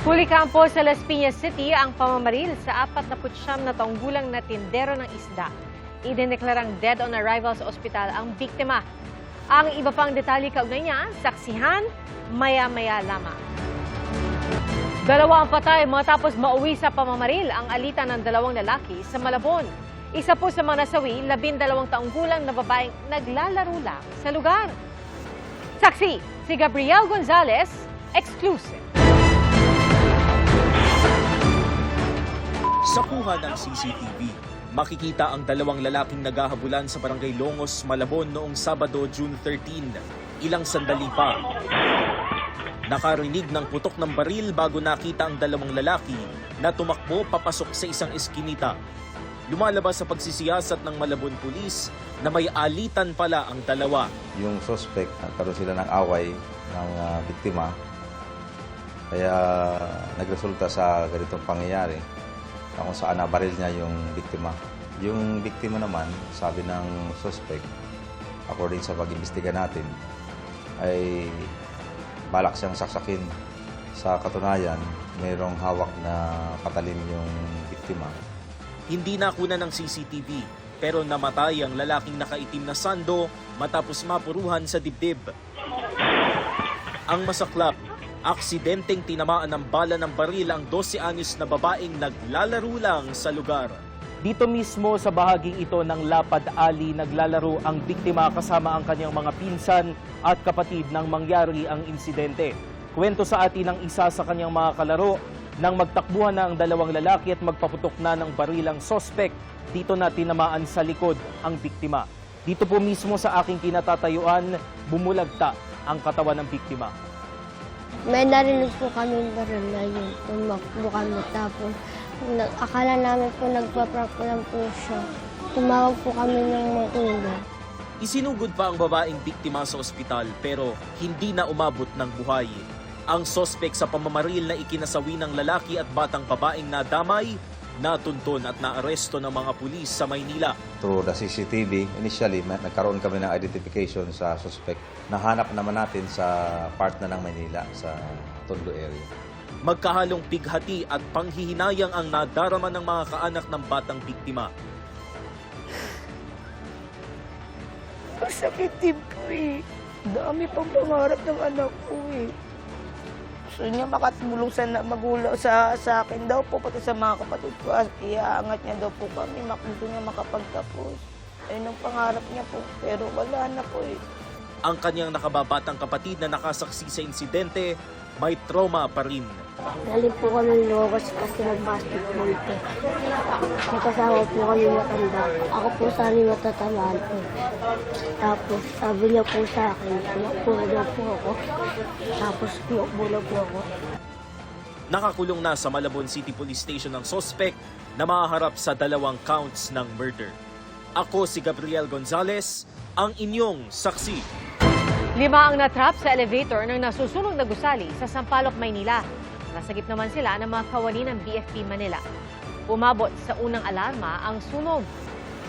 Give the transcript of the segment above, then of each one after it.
Huli kampo sa Las Piñas City ang pamamaril sa 49 na taong gulang na tindero ng isda. Idineklarang dead on arrival sa ospital ang biktima. Ang iba pang detalye kaugnay niya, saksihan maya-maya lamang. 2 ang patay matapos mauwi sa pamamaril ang alitan ng 2 lalaki sa Malabon. Isa po sa mga nasawi, 12 taong gulang na babaeng naglalaro lang sa lugar. Saksi, si Gabriel Gonzalez, exclusive. Sa kuha ng CCTV, makikita ang 2 lalaking naghahabulan sa Barangay Longos, Malabon noong Sabado, June 13. Ilang sandali pa. Nakarinig ng putok ng baril bago nakita ang 2 lalaki na tumakbo papasok sa isang eskinita. Lumalabas sa pagsisiyasat ng Malabon Police na may alitan pala ang 2. Yung suspect, nagkaroon sila ng away ng biktima. Kaya nagresulta sa ganitong pangyayari kung saan nabaril niya yung biktima. Yung biktima naman, sabi ng suspect, according sa pag-imbestiga natin, ay balak siyang saksakin. Sa katunayan, mayroong hawak na patalim yung biktima. Hindi nakuna ng CCTV pero namatay ang lalaking nakaitim na sando matapos mapuruhan sa dibdib. Ang masaklap, aksidenteng tinamaan ng bala ng baril ang 12 anyos na babaeng naglalaro lang sa lugar. Dito mismo sa bahaging ito ng Lapad Ali naglalaro ang biktima kasama ang kanyang mga pinsan at kapatid nang mangyari ang insidente. Kwento sa atin ng isa sa kanyang mga kalaro nang magtakbuhan na ang 2 lalaki at magpaputok na ng barilang sospek. Dito na tinamaan sa likod ang biktima. Dito po mismo sa aking kinatatayuan, bumulagta ang katawan ng biktima. May narinig po kami baril na yun. Tumakbo kami tapos akala namin po nagpa-prank lang po siya. Tumawag po kami ng mga tulong. Isinugod pa ang babaeng biktima sa ospital pero hindi na umabot ng buhay. Ang sospek sa pamamaril na ikinasawi ng lalaki at batang babaeng nadamay, natunton at naaresto ng mga pulis sa Maynila. Through the CCTV, initially, nagkaroon kami ng identification sa suspect. Nahanap naman natin sa part na ng Maynila, sa Tondo area. Magkahalong pighati at panghihinayang ang nadarama ng mga kaanak ng batang biktima. Masakit din po eh. Dami pang pangarap ng anak ko eh. Gusto niya makatulong sa magulang sa akin daw po, pati sa mga kapatid ko. Iaangat niya daw po kami, gusto niya makapagtapos. Ayun ang pangarap niya po, pero wala na po eh. Ang kanyang nakababatang kapatid na nakasaksi sa insidente, may trauma pa rin. Galing po kami ng Logos kasi mag-basketball po. May kasama po kami matanda. Ako po sana matatamaan po. Tapos sabi niya po sa akin, tumakbo na po ako. Tapos tumakbo na po ako. Nakakulong na sa Malabon City Police Station ang sospek na mahaharap sa 2 counts ng murder. Ako si Gabriel Gonzalez, ang inyong saksi. 5 ang natrap sa elevator ng nasusunog na gusali sa Sampaloc, Maynila. Nasagip naman sila ng mga kawani ng BFP Manila. Umabot sa unang alarma ang sunog.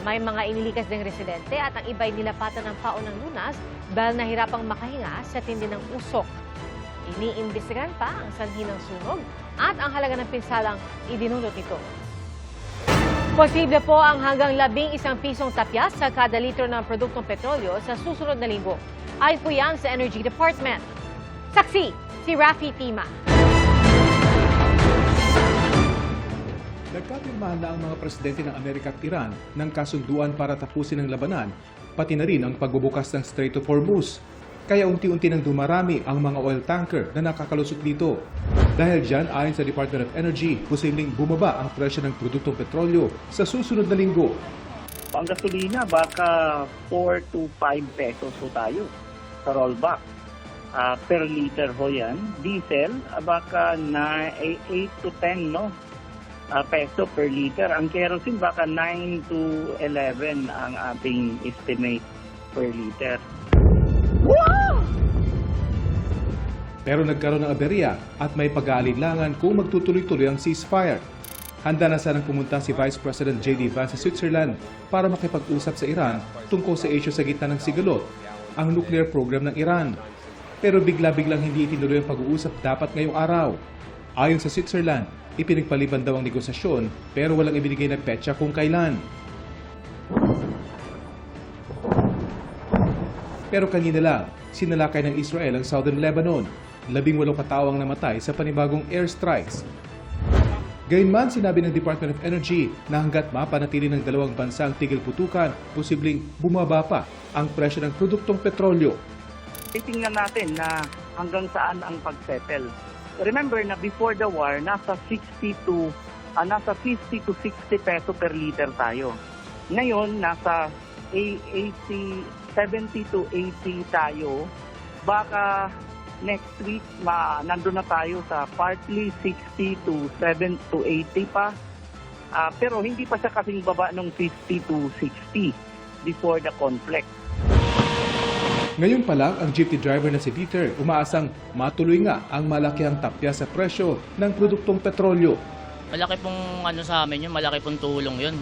May mga inilikas ding residente at ang iba'y nilapatan ng paon ng lunas dahil nahirapang makahinga sa tindi ng usok. Iniimbestigahan pa ang sanhi ng sunog at ang halaga ng pinsalang idinulot nito. Posible po ang hanggang 11 pisong tapyas sa kada litro ng produktong petrolyo sa susunod na linggo. Ayon po yan sa Energy Department. Saksi, si Rafi Tima. Nagkapirmahan na ang mga presidente ng Amerika at Iran ng kasunduan para tapusin ang labanan, pati na rin ang pagbubukas ng Strait of Hormuz. Kaya unti-unti nang dumarami ang mga oil tanker na nakakalusot dito. Dahil dyan, ayon sa Department of Energy, posibleng bumaba ang presyo ng produktong petrolyo sa susunod na linggo. Ang gasolina, baka 4 to 5 pesos po tayo sa rollback. Per liter ho yan. Diesel, baka 8 to 10 peso per liter. Ang kerosene, baka 9 to 11 ang ating estimate per liter. Pero nagkaroon ng aberya at may pag-aalinlangan kung magtutuloy-tuloy ang ceasefire. Handa na sanang pumunta si Vice President J.D. Vance sa Switzerland para makipag-usap sa Iran tungkol sa issue sa gitna ng sigalot, ang nuclear program ng Iran. Pero bigla-biglang hindi itinuloy ang pag-uusap dapat ngayong araw. Ayon sa Switzerland, ipinagpaliban daw ang negosasyon pero walang ibinigay na petsa kung kailan. Pero kanina lang, sinalakay ng Israel ang Southern Lebanon. 18 katao ang namatay sa panibagong airstrikes. Gayunman, sinabi ng Department of Energy na hanggat mapanatili ng dalawang bansa ang tigil putukan, posibleng bumaba pa ang presyo ng produktong petrolyo. Titingnan natin na hanggang saan ang pag-settle. Remember na before the war, nasa 50 to 60 peso per liter tayo. Ngayon, nasa 70 to 80 tayo. Baka next week, nandun na tayo sa partly 60 to 7 to 80 pa. Pero hindi pa siya kasing baba ng 50 to 60 before the conflict. Ngayon pa lang, ang jeepney driver na si Dieter umaasang matuloy nga ang malakihang tapya sa presyo ng produktong petrolyo. Malaki pong sa amin yun, malaki pong tulong yun.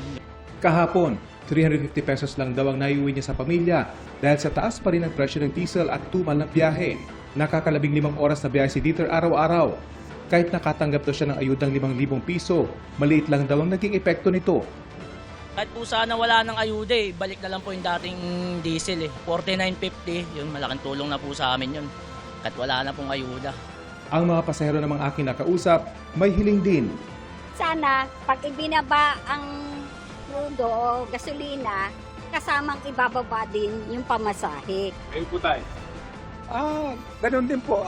Kahapon, 350 pesos lang daw ang naiuwi niya sa pamilya dahil sa taas pa rin ang presyo ng diesel at tumal na biyahe. Nakakalabing 5 oras na biyahe si Dieter araw-araw. Kahit nakatanggap daw siya ng ayudang 5,000 piso, maliit lang daw ang naging epekto nito. Kahit po sana wala ng ayuda balik na lang po yung dating diesel 49.50, yun malaking tulong na po sa amin yun. Kahit wala na pong ayuda. Ang mga pasahero namang aking nakausap, may hiling din. Sana, pag ibinaba ang crudo o gasolina, kasamang ibababa din yung pamasahe. Ayun po tayo. Ganun din po.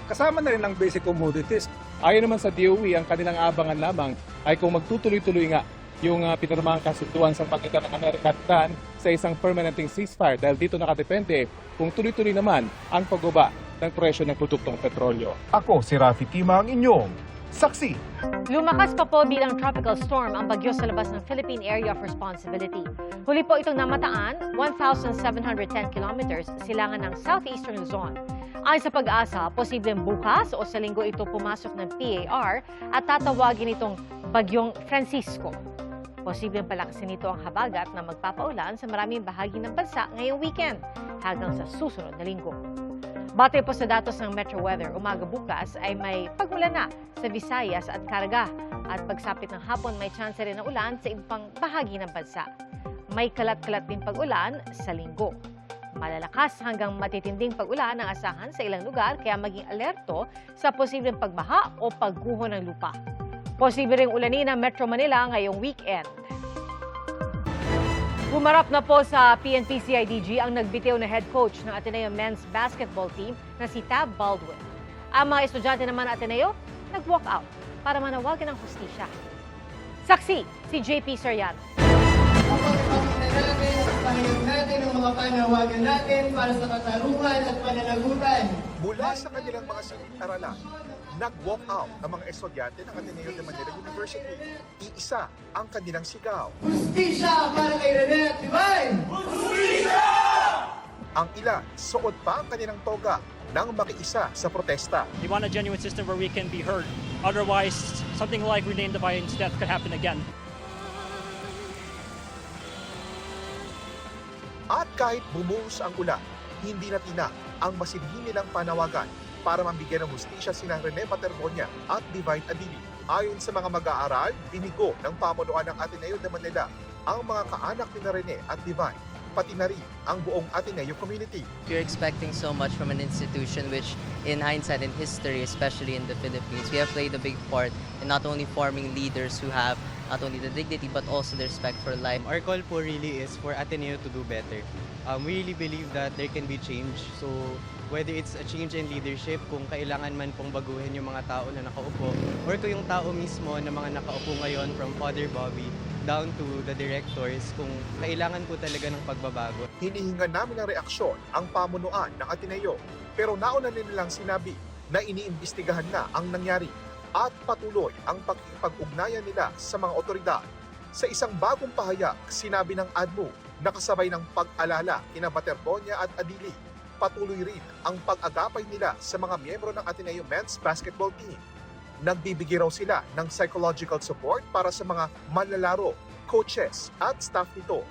Kasama na rin ang basic commodities. Ayon naman sa DOE, ang kanilang abangan lamang ay kung magtutuloy-tuloy nga yung pinirmahang kasunduan sa pagitan ng Amerika at Iran sa isang permanenteng ceasefire dahil dito nakadepende kung tuloy-tuloy naman ang pagbaba ng presyo ng produktong petrolyo. Ako si Rafi Tima, ang inyong saksi. Lumakas pa po bilang tropical storm ang bagyo sa labas ng Philippine Area of Responsibility. Huli po itong namataan, 1,710 kilometers silangan ng southeastern Luzon. Ayon sa Pag-asa, posibleng bukas o sa linggo ito pumasok ng PAR at tatawagin itong Bagyong Francisco. Posibleng palakasin nito ang habagat na magpapaulan sa maraming bahagi ng bansa ngayong weekend hanggang sa susunod na linggo. Batay po sa datos ng Metro Weather, umaga bukas ay may pag-ulan na sa Visayas at Caraga at pagsapit ng hapon may tsansa rin ng ulan sa ibang bahagi ng bansa. May kalat-kalat din pag-ulan sa linggo. Malalakas hanggang matitinding pag-ulan ang asahan sa ilang lugar kaya maging alerto sa posibleng pagbaha o pagguho ng lupa. Posible ring ulanin ang Metro Manila ngayong weekend. Humarap na po sa PNP-CIDG ang nagbitiw na head coach ng Ateneo Men's Basketball Team na si Tab Baldwin. Ang mga estudyante naman ng Ateneo nag-walk out para manawagan ng hustisya. Saksi, si JP Soriano. Pahayag natin ang mga panawagan natin para sa katarungan at pananagutan. Mula sa kanilang mga silid-aralan, nag-walk out ang mga estudyante ng Ateneo de Manila University. Iisa ang kanilang sigaw. Hustisya para kay Rene at Divine! Hustisya! Ang ilan, suot pa ang kanilang toga nang makiisa sa protesta. We want a genuine system where we can be heard. Otherwise, something like Rene Divine's death could happen again. At kahit bumuhos ang ulan, hindi natina ang masinhin nilang panawagan para mambigyan ng hustisya sina Rene Paterbonia at Divine Adili. Ayon sa mga mag-aaral, binigo ng pamunuan ng Ateneo de Manila ang mga kaanak ni Rene at Divine, pati na rin ang buong Ateneo community. We're expecting so much from an institution which, in hindsight and history, especially in the Philippines, we have played a big part in not only forming leaders who have not only the dignity but also the respect for life. Our call po really is for Ateneo to do better. We really believe that there can be change. So whether it's a change in leadership, kung kailangan man pong baguhin yung mga tao na nakaupo, or kung yung tao mismo na mga nakaupo ngayon from Father Bobby down to the directors, kung kailangan po talaga ng pagbabago. Hinihingan namin ng reaksyon ang pamunuan ng Ateneo, pero nauna nilang sinabi na iniimbestigahan na ang nangyari at patuloy ang pag-ugnayan nila sa mga otoridad. Sa isang bagong pahayag, sinabi ng ADMO na kasabay ng pag-alala kina Paterbonia at Adili, patuloy rin ang pag-agapay nila sa mga miyembro ng Ateneo Men's Basketball Team. Nagbibigay raw sila ng psychological support para sa mga manlalaro, coaches at staff nito.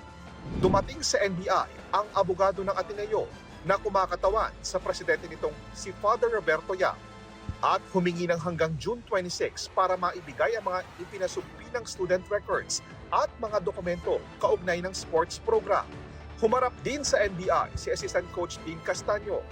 Dumating sa NBI ang abogado ng Ateneo na kumakatawan sa presidente nitong si Father Roberto Yap. at humingi ng hanggang June 26 para maibigay ang mga ipinasumpi ng student records at mga dokumento kaugnay ng sports program. Humarap din sa NBI si Assistant Coach Dean Castaño.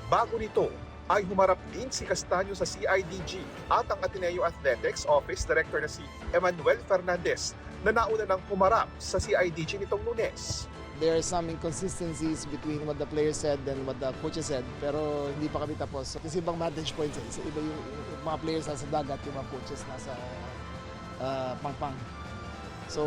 Bago nito ay humarap din si Castaño sa CIDG at ang Ateneo Athletics Office Director na si Emmanuel Fernandez na nauna ng humarap sa CIDG nitong Lunes. There are some inconsistencies between what the players said and what the coaches said, pero hindi pa kami tapos. Kasi ibang vantage points eh. Iba yung mga players nasa dagat, yung mga coaches nasa pangpang. So,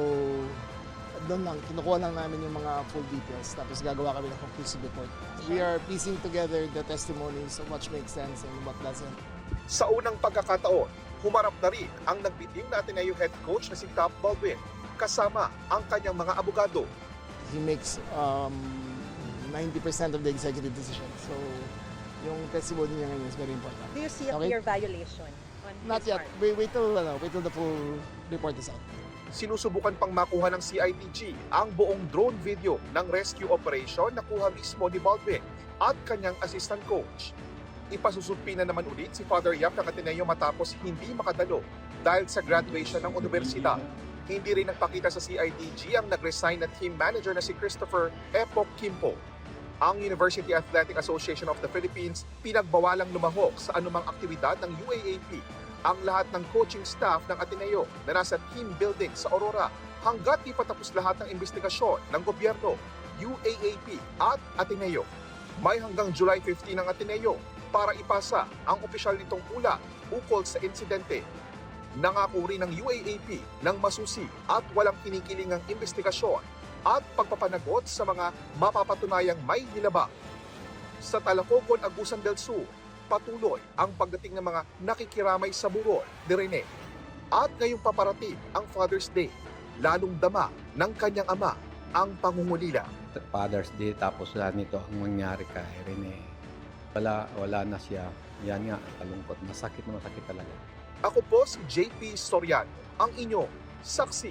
doon lang, kinukuha lang namin yung mga full details, tapos gagawa kami ng conclusive report. We are piecing together the testimonies of what makes sense and what doesn't. Sa unang pagkakataon, humarap na rin ang nagbiting na Ateneo head coach na si Cap Baldwin, kasama ang kanyang mga abogado. He makes 90% of the executive decisions. So, yung testimony niya ngayon is very important. Do you see a clear violation on Not his yet. part? Wait till the full report is out. Sinusubukan pang makuha ng CIDG ang buong drone video ng rescue operation na kuha mismo ni Baldwin at kanyang assistant coach. Ipasusumpi na naman ulit si Father Yap ng Ateneo matapos hindi makadalo dahil sa graduation ng universidad. Hindi rin nagpakita sa CIDG ang nag-resign na team manager na si Christopher Epok Kimpo. Ang University Athletic Association of the Philippines pinagbawalang lumahok sa anumang aktibidad ng UAAP ang lahat ng coaching staff ng Ateneo na nasa team building sa Aurora hanggat di patapos lahat ng investigasyon ng gobyerno, UAAP at Ateneo. May hanggang July 15 ang Ateneo para ipasa ang opisyal nitong ulat ukol sa insidente. Nangako rin ng UAAP ng masusi at walang kinikilingang investigasyon at pagpapanagot sa mga mapapatunayang may nilabag. Sa Talacogon, Agusan del Sur, patuloy ang pagdating ng mga nakikiramay sa burol ni Rene. At ngayong paparating ang Father's Day, lalong dama ng kanyang ama ang pangungulila. Father's Day tapos nito ang mangyari kay Rene. Wala na siya. Yan nga, kalungkot. Masakit na masakit talaga. Ako po si JP Soriano, ang inyong saksi.